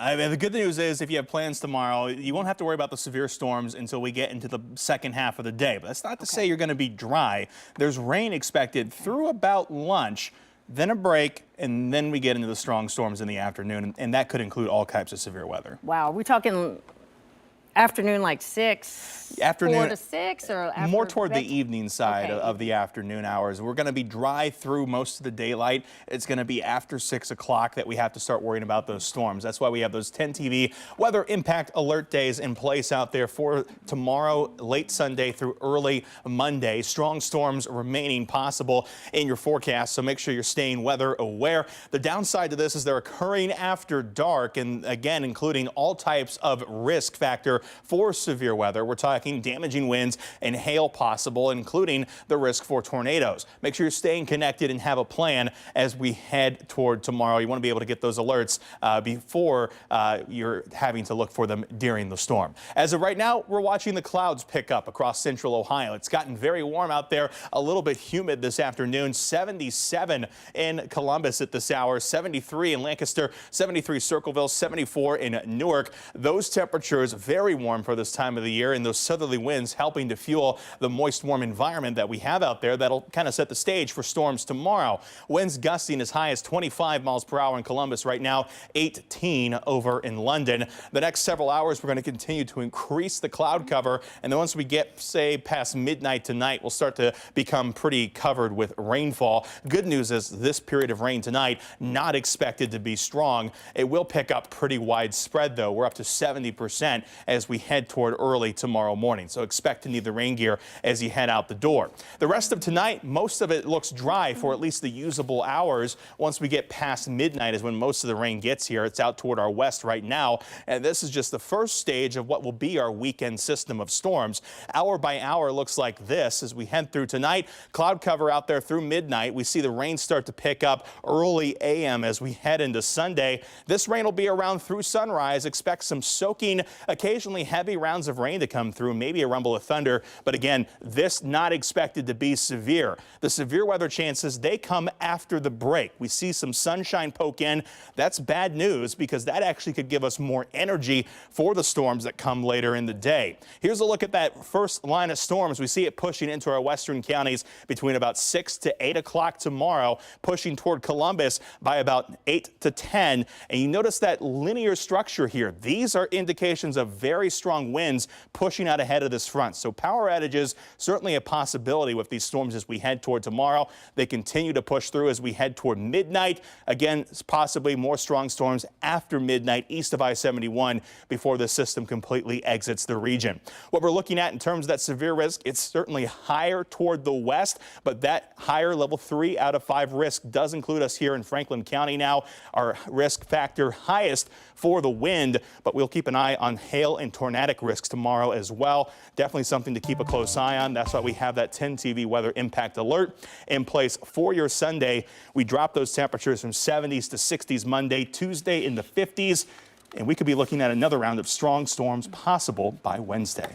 I mean, the good news is if you have plans tomorrow, you won't have to worry about the severe storms until we get into the second half of the day. But that's not to say you're going to be dry. There's rain expected through about lunch, then a break, and then we get into the strong storms in the afternoon. And that could include all types of severe weather. Wow, are we talking afternoon like 4 to 6, or after more toward bed? the evening side of the afternoon hours. We're going to be dry through most of the daylight. It's going to be after 6 o'clock that we have to start worrying about those storms. That's why we have those 10 TV weather impact alert days in place out there for tomorrow, late Sunday through early Monday. Strong storms remaining possible in your forecast, so make sure you're staying weather aware. The downside to this is they're occurring after dark, and again, including all types of risk factor for severe weather. We're talking damaging winds and hail possible, including the risk for tornadoes. Make sure you're staying connected and have a plan as we head toward tomorrow. You want to be able to get those alerts before you're having to look for them during the storm. As of right now, we're watching the clouds pick up across central Ohio. It's gotten very warm out there, a little bit humid this afternoon. 77 in Columbus at this hour, 73 in Lancaster, 73 Circleville, 74 in Newark. Those temperatures very warm for this time of the year, and those southerly winds helping to fuel the moist, warm environment that we have out there. That'll kind of set the stage for storms tomorrow. Winds gusting as high as 25 miles per hour in Columbus right now, 18 over in London. The next several hours, we're going to continue to increase the cloud cover, and then once we get, say, past midnight tonight, we'll start to become pretty covered with rainfall. Good news is this period of rain tonight not expected to be strong. It will pick up pretty widespread, though. We're up to 70% as we head toward early tomorrow morning. So expect to need the rain gear as you head out the door. The rest of tonight, most of it looks dry for at least the usable hours. Once we get past midnight is when most of the rain gets here. It's out toward our west right now. And this is just the first stage of what will be our weekend system of storms. Hour by hour looks like this as we head through tonight. Cloud cover out there through midnight. We see the rain start to pick up early a.m. as we head into Sunday. This rain will be around through sunrise. Expect some soaking, occasionally heavy rounds of rain to come through, maybe a rumble of thunder. But again, this not expected to be severe. The severe weather chances, they come after the break. We see some sunshine poke in. That's bad news because that actually could give us more energy for the storms that come later in the day. Here's a look at that first line of storms. We see it pushing into our western counties between about 6 to 8 o'clock tomorrow, pushing toward Columbus by about 8 to 10. And you notice that linear structure here. These are indications of very strong winds pushing out ahead of this front. So power outages, certainly a possibility with these storms as we head toward tomorrow. They continue to push through as we head toward midnight. Again, possibly more strong storms after midnight east of I-71 before the system completely exits the region. What we're looking at in terms of that severe risk, it's certainly higher toward the west, but that higher level 3 out of 5 risk does include us here in Franklin County now. Our risk factor highest for the wind, but we'll keep an eye on hail and tornadic risks tomorrow as well. Definitely something to keep a close eye on. That's why we have that 10 TV weather impact alert in place for your Sunday. We drop those temperatures from 70s to 60s Monday, Tuesday in the 50s, and we could be looking at another round of strong storms possible by Wednesday.